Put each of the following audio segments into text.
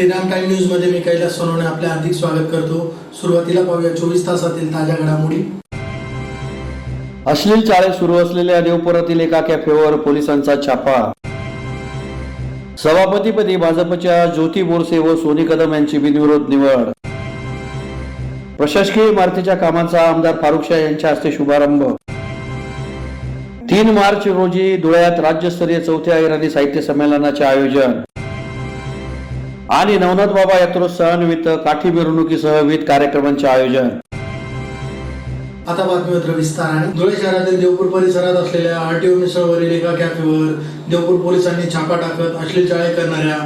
Shriram time news मध्ये मी कैलास सोनवणे आपले हार्दिक स्वागत करतो। सुरुवातीला पाहूया 24 तासातील ताज्या घडामोडी। अश्लील चाळे सुरू असलेल्या देवपुरातील एका कॅफेवर पोलिसांचा छापा। सभापतीपदी भाजपच्या ज्योती बोरसे व सोनी कदम यांची बिनविरोध निवड। प्रशासकीय इमारतीच्या कामांचा आमदार फारुख शाह यांच्या हस्ते शुभारंभ। 3 मार्च रोजी धुळ्यात राज्यस्तरीय चौथ्या अहिराणी साहित्य संमेलनाचे आयोजन आणि नवनाथ बाबा यात्रोत्सवानिमित्त काठी मिरवणुकीसह विविध कार्यक्रमांचे आयोजन। आता बातमीपत्र विस्ताराने। धुळे शहरातील देवपूर परिसरात असलेल्या आरटीओ मिसळवरील एका कॅफेवर देवपूर पोलिसांनी छापा टाकत अश्लील चाळे करणाऱ्या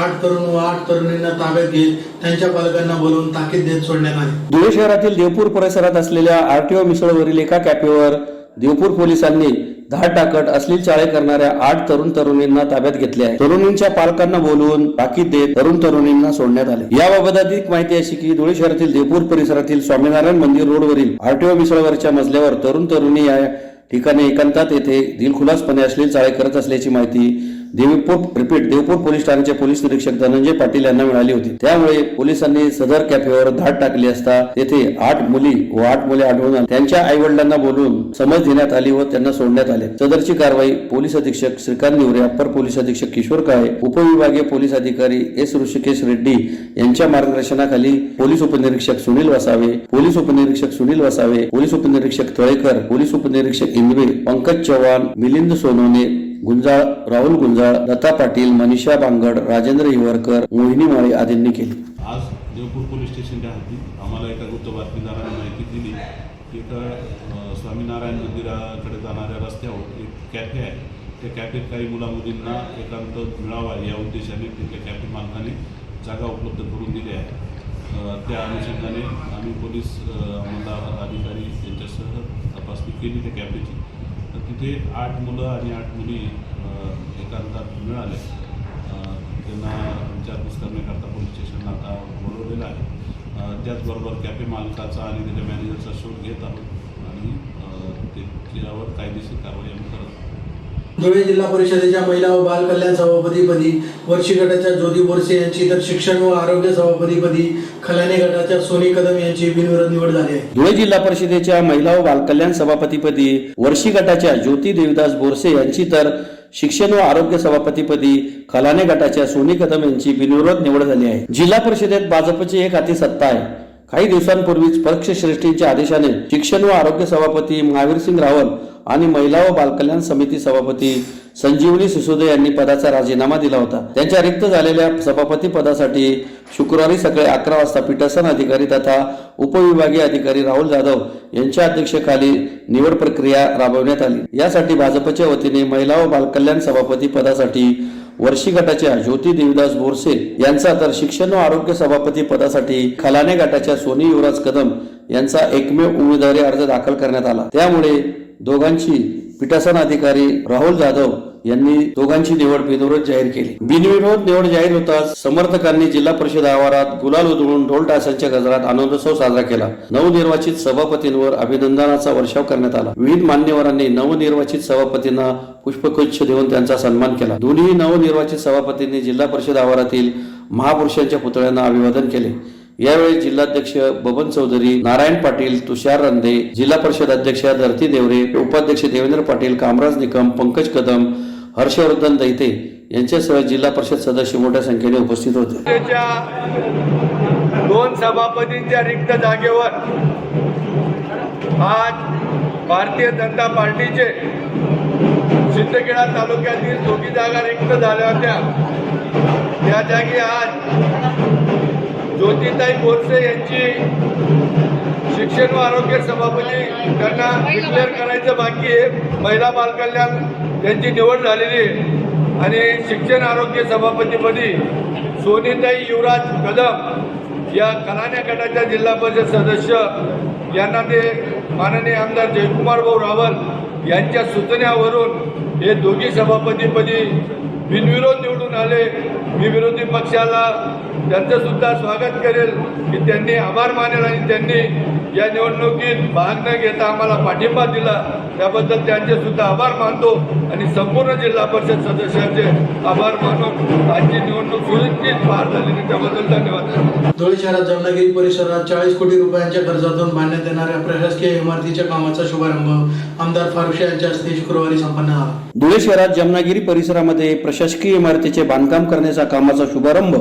8 तरुण व 8 तरुणींना ताब्यात घेत त्यांच्या पालकांना बोलवून ताकीद देत सोडण्यात आले। धुळे शहरातील देवपूर परिसरात असलेल्या आरटीओ मिसळवरील एका कॅफेवर देवपूर पोलिसांनी धाड टाकत अश्लील चाळे करणाऱ्या 8 तरुण तरुणींना ताब्यात घेतले आहे। तरुणींच्या पालकांना बोलवून ताकीद देत तरुण तरुणींना सोडण्यात आले। याबाबत अधिक माहिती अशी की धुळे शहरातील देवपूर परिसरातील स्वामीनारायण मंदिर रोडवरील आरटीओ मिसळवरच्या मजल्यावर तरुण तरुणी या ठिकाणी एकांतात येथे दिलखुलासपणे अश्लील चाळे करत असल्याची माहिती देवपूर पोलीस ठाण्याचे पोलीस निरीक्षक धनंजय पाटील यांना मिळाली होती। त्यामुळे पोलिसांनी सदर कॅफेवर धाड टाकली असता तेथे 8 मुली व 8 मुले आढळून आले। त्यांच्या आई वडिलांना बोलून समज देण्यात आली व त्यांना सोडण्यात आले। सदरची कारवाई पोलीस अधीक्षक श्रीकांत निवरे, अप्पर पोलीस अधीक्षक किशोर काळे, उपविभागीय पोलीस अधिकारी एस ऋषिकेश रेड्डी यांच्या मार्गदर्शनाखाली पोलीस उपनिरीक्षक सुनील वसावे, पोलीस उपनिरीक्षक सुनील वसावे, पोलीस उपनिरीक्षक तळेकर, पोलीस उपनिरीक्षक इंदवे, पंकज चव्हाण, मिलिंद सोनवणे, गुंजाळ, राहुल गुंजाळ, लता पाटील, मनीषा बांगड, राजेंद्र हिवरकर, मोहिनी माळे आदींनी केली। आज देवपूर पोलीस स्टेशनच्या हद्दीत आम्हाला एका गुप्त बातमीदाराने माहिती दिली की स्वामीनारायण मंदिराकडे जाणाऱ्या रस्त्यावर एक कॅफे आहे। त्या कॅफेत काही मुलामुलींना एकांत मिळावा या उद्देशाने तिथल्या कॅफे मालकाने जागा उपलब्ध करून दिली आहे। त्या अनुषंगाने आम्ही पोलीस अंमलदार अधिकारी यांच्यासह तपासणी केली त्या कॅफेची। तर तिथे 8 मुलं आणि 8 मुली एकांतात मिळाले। त्यांना विचारपूस करण्याकरता पोलीस स्टेशनला आता बोलवलेलं आहे। त्याचबरोबर कॅफे मालकाचा आणि त्याच्या मॅनेजरचा शोध घेत आहोत आणि त्याच्यावर कायदेशीर कारवाई आम्ही करत आहोत। धुळे जिल्हा परिषदेच्या महिला व बाल कल्याण सभापतीपदी वर्षी गटाच्या ज्योती बोरसे यांची तर शिक्षण व आरोग्य सभापतीपदी खलाने गटाच्या सोनी कदम यांची बिनविरोध निवड झाली आहे। धुळे जिल्हा परिषदेच्या महिला व बाल कल्याण सभापतीपदी वर्षी गटाच्या ज्योती देवदास बोरसे यांची तर शिक्षण व आरोग्य सभापतीपदी खलाने गटाच्या सोनी कदम यांची बिनविरोध निवड झाली आहे। जिल्हा परिषदेत भाजपची एक हाती सत्ता आहे। काही दिवसांपूर्वीच पक्षश्रेष्ठींच्या आदेशाने शिक्षण व आरोग्य सभापती महावीरसिंग रावल आणि महिला व बालकल्याण समिती सभापती संजीवनी सिसोदे यांनी पदाचा राजीनामा दिला होता। त्यांच्या रिक्त झालेल्या सभापती पदासाठी शुक्रवारी सकाळी 11 वाजता पीठासन अधिकारी तथा उपविभागीय अधिकारी राहुल जाधव यांच्या अध्यक्षतेखाली निवड प्रक्रिया राबवण्यात आली। यासाठी भाजपच्या वतीने महिला व बालकल्याण सभापती पदासाठी वर्षी गटाच्या ज्योती देवदास बोरसे यांचा तर शिक्षण व आरोग्य सभापती पदासाठी खलाने गटाच्या सोनी युवराज कदम यांचा एकमेव उमेदवारी अर्ज दाखल करण्यात आला। त्यामुळे दोघांची पीठासन अधिकारी राहुल जाधव यांनी दोघांची निवड बिनविरोध जाहीर केली। बिनविरोध निवड जाहीर होताच समर्थकांनी जिल्हा परिषद आवारात गुलाल उधळून ढोल ताशांच्या गजरात आनंदोत्सव साजरा केला। नवनिर्वाचित सभापतींवर अभिनंदनाचा वर्षाव करण्यात आला। विविध मान्यवरांनी नवनिर्वाचित सभापतींना पुष्पगुच्छ देऊन त्यांचा सन्मान केला। दोन्ही नवनिर्वाचित सभापतींनी जिल्हा परिषद आवारातील महापुरुषांच्या पुतळ्यांना अभिवादन केले। यावेळी जिल्हाध्यक्ष बबन चौधरी, नारायण पाटील, तुषार रंधे, जिल्हा परिषद अध्यक्ष धरती देवरे, उपाध्यक्ष देवेंद्र पाटील, कामराज निकम, पंकज कदम, हर्षवर्धन दैते यांच्यासह जिल्हा परिषद सदस्य मोठ्या संख्येने उपस्थित होते। 2 सभापतींच्या रिक्त जागेवर आज भारतीय जनता पार्टीचे सिंदखेडा तालुक्यातील 2 जागा रिक्त झाल्या होत्या। त्या जागी आज ज्योतिताई बोरसे यांची शिक्षण व आरोग्य सभापती त्यांना डिक्लेअर करायचं बाकी आहे। महिला बाल कल्याण यांची निवड झालेली आहे आणि शिक्षण आरोग्य सभापतीपदी सोनीताई युवराज कदम या खलाने गटाच्या जिल्हा परिषद सदस्य यांना ते माननीय आमदार जयकुमार भाऊ रावल यांच्या सूचनेवरून हे दोघी सभापतीपदी बिनविरोध निवडून आले मी विरोधी पक्षाला त्यांचं सुद्धा स्वागत करेल की त्यांनी आभार मानेल आणि त्यांनी या निवडणुकीत भाग न घेता आम्हाला पाठिंबा दिला, त्याबद्दल त्यांचे सुद्धा आभार मानतो आणि संपूर्ण जिल्हा परिषद सदस्यांचे आभार मानून आजची निवडणूक सुरक्षित पार झाली त्याबद्दल धन्यवाद. धुळे शहरात जमनागिरी परिसरात 40 कोटी रुपयांच्या खर्चातून बांधण्यात येणाऱ्या प्रशासकीय इमारतीच्या कामाचा शुभारंभ आमदार फारुख शाह यांच्या हस्ते शुक्रवारी संपन्न झाला. धुळे शहरात जमनागिरी परिसरामध्ये प्रशासकीय इमारतीचे बांधकाम करण्याच्या कामाचा शुभारंभ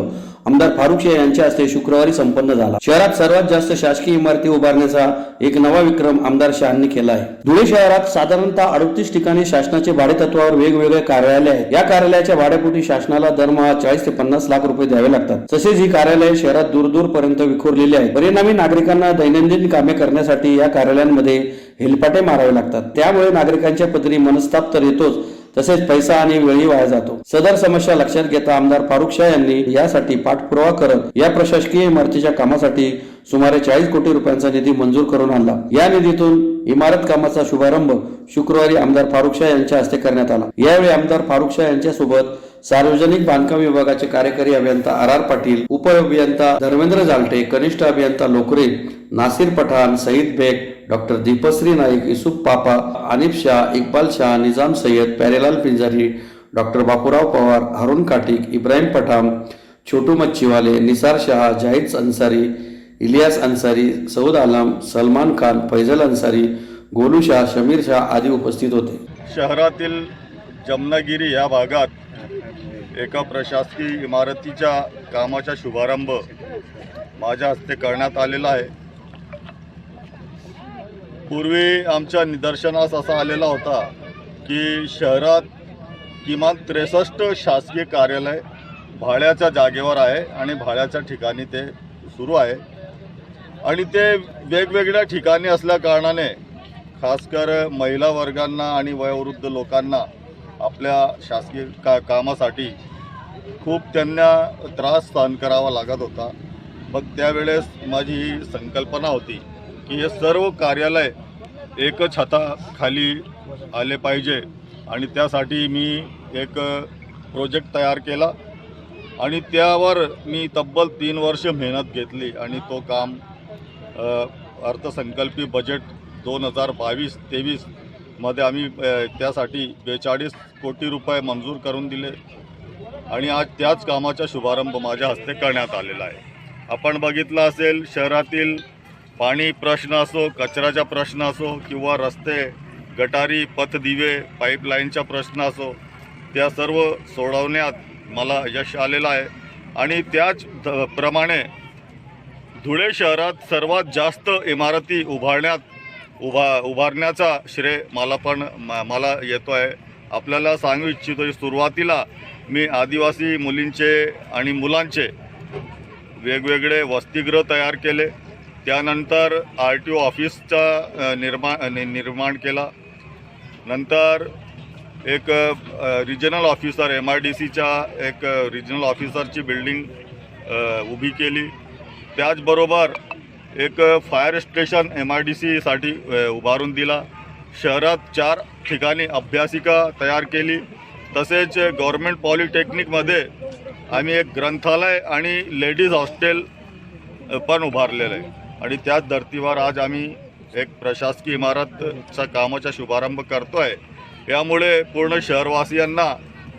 आमदार फारुख शाह यांच्या हस्ते शुक्रवारी संपन्न झाला. शहरात सर्वात जास्त शासकीय इमारती उभारण्याचा एक नवा विक्रम आमदार शाहांनी केला आहे. धुळे शहरात साधारणतः 38 ठिकाणी शासनाचे भाडेतत्वावर वेगवेगळे कार्यालय आहेत. या कार्यालयाच्या भाड्यापोटी शासनाला दरमहा 40 ते 50 लाख रुपये द्यावे लागतात. तसेच ही कार्यालये शहरात दूर पर्यंत विखुरलेली आहेत. परिणामी नागरिकांना दैनंदिन कामे करण्यासाठी या कार्यालयांमध्ये हेलपाटे मारावे लागतात. त्यामुळे नागरिकांच्या पदरी मनस्ताप तर येतोच, तसेच पैसा आणि वेळही वाया जातो. सदर समस्या लक्षात घेता आमदार फारुख शाह यांनी यासाठी पाठपुरावा करत या प्रशासकीय इमारतीच्या कामासाठी सुमारे 40 कोटी रुपयांचा निधी मंजूर करून आणला. या निधीतून इमारत कामाचा शुभारंभ शुक्रवारी आमदार फारुख शाह यांच्या हस्ते करण्यात आला. यावेळी आमदार फारुख शाह यांच्यासोबत सार्वजनिक बांधकाम विभागाचे कार्यकारी अभियंता आर पाटील, उपअभियंता धर्मेंद्र जालटे, कनिष्ठ अभियंता लोकरे, नासिर पठाण, सईद बेग, डॉक्टर दीपश्री नाईक, युसुफ पापा, आनिफ शाह, इक्बाल शाह, निजाम सय्यद, प्यारेलाल पिंजारी, डॉक्टर बापूराव पवार, हारून काटिक, इब्राहिम पठाण, छोटू मच्छीवाले, निसार शाह, जाहिद अन्सारी, इलियास अन्सारी, सऊद आलम, सलमान खान, फैजल अन्सारी, गोलू शाह, शमीर शाह आदी उपस्थित होते. शहरातील जमनागिरी या भागात एका प्रशासकीय इमारतीच्या कामाचा शुभारंभ माझ्या हस्ते करण्यात आलेला आहे. पूर्वी आमच्या निदर्शनास असा आलेला होता की शहरात किमान 63 शासकीय कार्यालय भाड्याच्या जागेवर आहे आणि भाड्याच्या ठिकाणी ते सुरू आहे आणि ते वेगवेगळ्या ठिकाणी असल्या कारणाने खासकर महिला वर्गांना आणि वयोवृद्ध लोकांना आपल्या शासकीय कामासाठी खूप त्यांना त्रास सहन करावा लागत होता. मग त्यावेळेस माझी ही संकल्पना होती की हे सर्व कार्यालय एकच छताखाली आले पाहिजे आणि त्यासाठी मी एक प्रोजेक्ट तयार केला आणि त्यावर मी तब्बल 3 वर्ष मेहनत घेतली आणि तो काम अर्थसंकल्पीय बजेट 2022-23 मध्ये आम्ही त्यासाठी 42 कोटी रुपये मंजूर करून दिले आणि आज त्याच कामाचा शुभारंभ माझ्या हस्ते करण्यात आलेला आहे. आपण बघितलं असेल शहरातील पाणी प्रश्न असो, कचऱ्याचा प्रश्न असो किंवा रस्ते, गटारी, पथदिवे, पाईपलाईनचा प्रश्न असो, त्या सर्व सोडवण्यात मला यश आलेलं आहे आणि त्याचप्रमाणे धुळे शहरात सर्वात जास्त इमारती उभारण्याचा श्रेय मला येतो आहे. आपल्याला सांगू इच्छितो, सुरुवातीला मी आदिवासी मुलींचे आणि मुलांचे वेगवेगळे वसतिगृह तयार केले. त्यानंतर RTO ऑफिसचा निर्माण केला. नंतर एक रिजनल ऑफिसर MIDCच्या एक रिजनल ऑफिसरची बिल्डिंग उभी केली. त्याचबरोबर एक फायर स्टेशन MIDCसाठी उभारून दिला. शहरात 4 ठिकाणी अभ्यासिका तयार केली. तसेच गव्हर्मेंट पॉलिटेक्निकमध्ये आम्ही एक ग्रंथालय आणि लेडीज हॉस्टेल पण उभारलेलं आहे आणि त्याच धर्तीवर आज आम्ही एक प्रशासकीय इमारतचा कामाचा शुभारंभ करतो आहे. यामुळे पूर्ण शहरवासियांना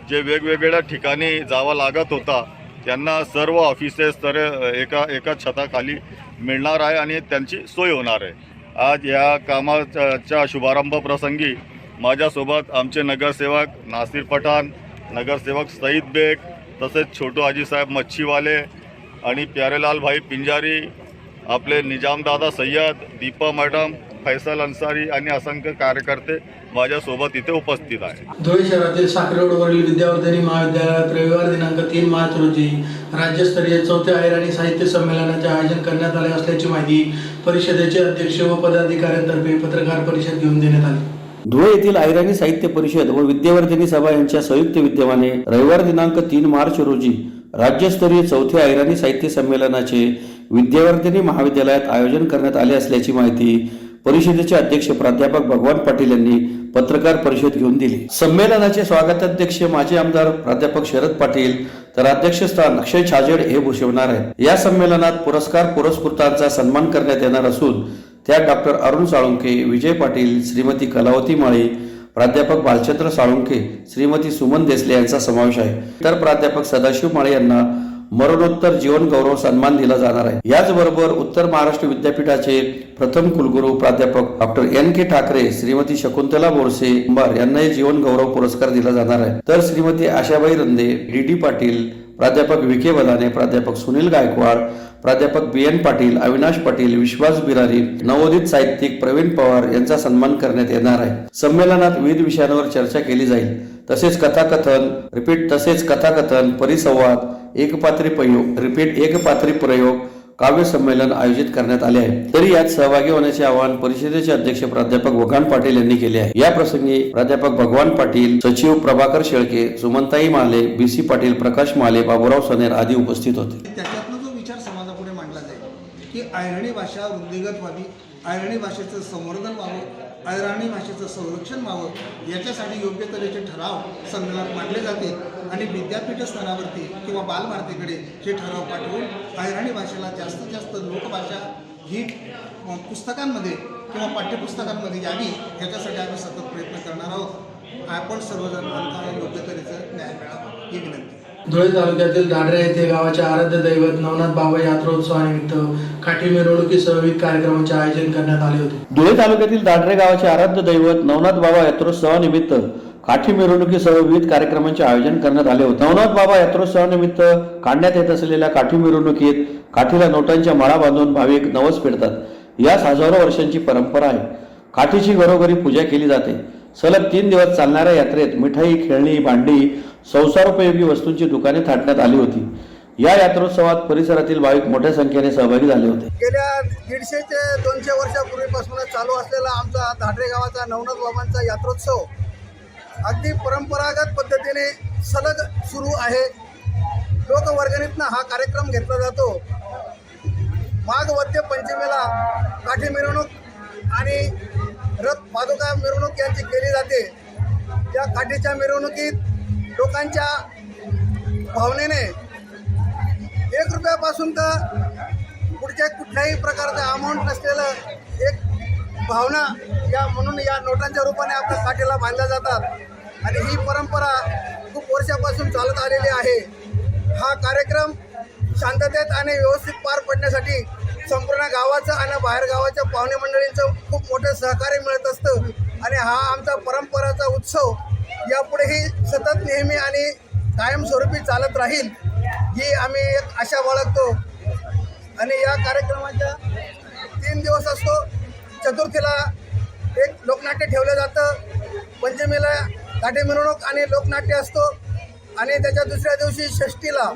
जे वेगवेगळ्या ठिकाणी जावं लागत होता त्यांना सर्व ऑफिसेस तर एका छताखाली मिळणार आहे आणि त्यांची सोय होणार आहे. आज या कामाच्या शुभारंभ प्रसंगी माझ्यासोबत आमचे नगरसेवक नासिर पठाण, नगरसेवक सईद बेग, तसेच छोटू आजीसाहेब मच्छीवाले आणि प्यारेलाल भाई पिंजारी, आपले निजामदादा सय्यद, दीपा मॅडम, फैसल अन्सारी आणि असंख्य कार्यकर्ते माझ्यासोबत इथे उपस्थित आहेत. धुळे शहरातील साखरे रोडवरील विद्यावर्धिनी महाविद्यालयात रविवार दिनांक 3 मार्च रोजी राज्यस्तरीय 4थ्या अहिराणी साहित्य संमेलनाचे आयोजन करण्यात आले असल्याची माहिती परिषदेचे अध्यक्ष व पदाधिकाऱ्यांतर्फे पत्रकार परिषद घेऊन देण्यात आली. धुळे येथील अहिराणी साहित्य परिषद व विद्यावर्धिनी सभा यांच्या संयुक्त विद्यमाने रविवार दिनांक 3 मार्च रोजी राज्यस्तरीय 4थ्या अहिराणी साहित्य संमेलनाचे विद्यावर्धिनी महाविद्यालयात आयोजन करण्यात आले असल्याची माहिती परिषदेचे अध्यक्ष प्राध्यापक भगवान पाटील यांनी पत्रकार परिषद घेऊन दिली. संमेलनाचे स्वागताध्यक्ष माजी आमदार प्राध्यापक शरद पाटील तर अध्यक्षस्थान अक्षय छाजेड हे भूषवणार आहेत। या संमेलनात पुरस्कार पुरस्कृतांचा सन्मान करण्यात येणार असून त्यात डॉक्टर अरुण साळुंखे, विजय पाटील, श्रीमती कलावती माळी, प्राध्यापक बालचंद्र साळुंखे, श्रीमती सुमन देसले यांचा समावेश आहे। तर प्राध्यापक सदाशिव माळे यांना मरणोत्तर जीवन गौरव सन्मान दिला जाणार आहे। याचबरोबर उत्तर महाराष्ट्र विद्यापीठाचे प्रथम कुलगुरू प्राध्यापक डॉक्टर N.K. ठाकरे, श्रीमती शकुंतला बोरसे यांनाही जीवन गौरव पुरस्कार दिला जाणार आहे। तर श्रीमती आशाबाई रंदे, D.D. पाटील, प्राध्यापक विखे बलाने, प्राध्यापक सुनील गायकवाड, प्राध्यापक B.N. पाटील, अविनाश पाटील, विश्वास बिरारी, नवोदित साहित्यिक प्रवीण पवार यांचा सन्मान करण्यात येणार आहे। संमेलनात विविध विषयांवर चर्चा केली जाईल। तसेच कथाकथन, परिसंवाद, एकपात्री प्रयोग, काव्य संमेलन आयोजित करण्यात आले आहे। तरी यात सहभागी होण्याचे आवाहन परिषदेचे अध्यक्ष प्राध्यापक वकान पाटील यांनी केले आहे। या प्रसंगी प्राध्यापक भगवान पाटील, सचिव प्रभाकर शेळके, सुमनताई माले, B.C. पाटील, प्रकाश माले, बाबूराव सनेर आदी उपस्थित होते। त्याच्यातनं जो विचार समाजापुढे मांडला जाईल की अहिराणी भाषा वृद्धिंगत व्हावी, अहिराणी भाषेचं संवर्धन व्हावं, अहिराणी भाषेचं संरक्षण व्हावं, याच्यासाठी योग्य तऱ्हेचे ठराव संमेलनात मांडले जातील आणि विद्यापीठ स्तरावरती किंवा बालभारतीकडे हे ठराव पाठवून अहिराणी भाषेला जास्तीत जास्त लोकभाषा ही पुस्तकांमध्ये किंवा पाठ्यपुस्तकांमध्ये यावी, याच्यासाठी आम्ही सतत प्रयत्न करणार आहोत। आपण सर्वजण आमचा योग्य तऱ्हेचं न्याय मिळावा ही विनंती। धुळे तालुक्यातील दाडरे येथे गावाचे आराध्य दैवत नवनाथ बाबा यात्रोत्सवानिमित्त काठी मिरवणुकीसह विविध कार्यक्रमांचे आयोजन करण्यात आले होते। धुळे तालुक्यातील दाडरे गावाचे आराध्य दैवत नवनाथ बाबा यात्रोत्सवानिमित्त काठी मिरवणुकीसह विविध कार्यक्रमांचे आयोजन करण्यात आले होते। नवनाथ बाबा यात्रोत्सवानिमित्त काढण्यात येत असलेल्या काठी मिरवणुकीत काठीला नोटांच्या माळा बांधून भाविक नवस फेडतात। यास हजारो वर्षांची परंपरा आहे। काठीची घरोघरी पूजा केली जाते। सलग 3 दिवस चालणाऱ्या यात्रेत मिठाई, खेळणी, भांडी, संसारोपयोगी वस्तूंची दुकाने थाटण्यात आली होती। या यात्रोत्सवात परिसरातील भाविक मोठ्या संख्येने सहभागी झाले होते। गेल्या 150 ते 200 वर्षापूर्वीपासून चालू असलेला आमचा दाडरे गावाचा नवनाथ बाबांचा यात्रोत्सव अगदी परंपरागत पद्धतीने सलग सुरू आहे। लोकवर्गणीतनं हा कार्यक्रम घेतला जातो। माघ वद्य पंचमीला काठी मिरवणूक आणि रथ पादुका मिरवणूक यांची केली जाते। या काठीच्या मिरवणुकीत लोकांच्या भावनेने 1 रुपयापासून तर पुढच्या कुठल्याही प्रकारचं अमाऊंट नसलेलं एक भावना म्हणून या नोटांच्या रूपाने आपल्या काठीला बांधल्या जातात आणि ही परंपरा खूप वर्षापासून चालत आलेली आहे। हा कार्यक्रम शांततेत आणि व्यवस्थित पार पडण्यासाठी संपूर्ण गावाचं आणि बाहेर गावाच्या पाहुणे मंडळींचं खूप मोठं सहकार्य मिळत असतं आणि हा आमचा परंपराचा उत्सव यापुढेही सतत नेहमी आणि कायमस्वरूपी चालत राहील ही आम्ही एक आशा बाळगतो। आणि या कार्यक्रमाच्या 3 दिवस असतो। चतुर्थीला एक लोकनाट्य ठेवलं जातं, पंचमीला काठी मिरवणूक आणि लोकनाट्य असतो आणि त्याच्या दुसऱ्या दिवशी षष्टीला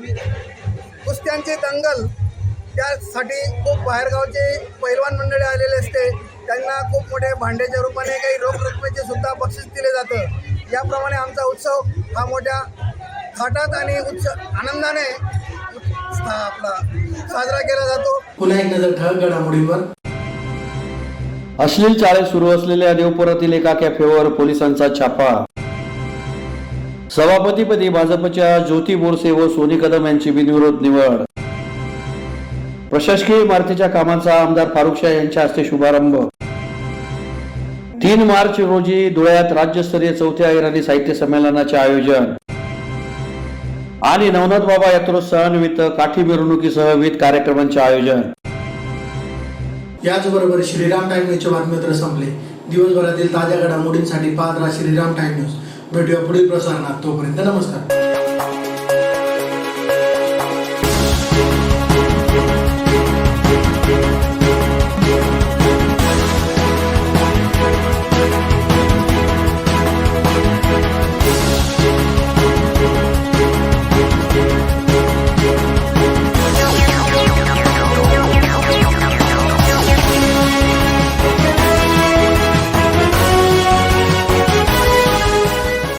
कुस्त्यांची दंगल, त्यासाठी खूप बाहेरगावचे पैलवान मंडळी आलेले असते। त्यांना खूप मोठे भांड्याच्या रूपाने काही रोख रकमेचे सुद्धा बक्षीस दिले जातं। याप्रमाणे आमचा उत्सव हा मोठ्या थाटात आणि आनंदाने आपला साजरा केला जातो। पुन्हा एक नजर ठळक घडामोडींवर। अश्लील चाळे सुरू असलेल्या देवपुरातील एका कॅफेवर पोलिसांचा छापा। सभापतीपदी भाजपच्या ज्योती बोरसे व सोनी कदम यांची बिनविरोध निवड। प्रशासकीय इमारतीच्या कामांचा आमदार फारुख शाह यांच्या हस्ते शुभारंभ। 3 मार्च रोजी धुळ्यात राज्यस्तरीय 4थ्या अहिराणी साहित्य संमेलनाचे आयोजन आणि नवनाथ बाबा यात्रोत्सवानिमित्त काठी मिरवणुकीसह विविध कार्यक्रमांचे आयोजन। याचबरोबर श्रीराम टाइम न्यूजचे बातमीपत्र संपले। दिवसभरातील ताज्या घडामोडींसाठी पाहत राहा श्रीराम टाइम न्यूज। भेटूया पुढील प्रसारणात। तोपर्यंत नमस्कार।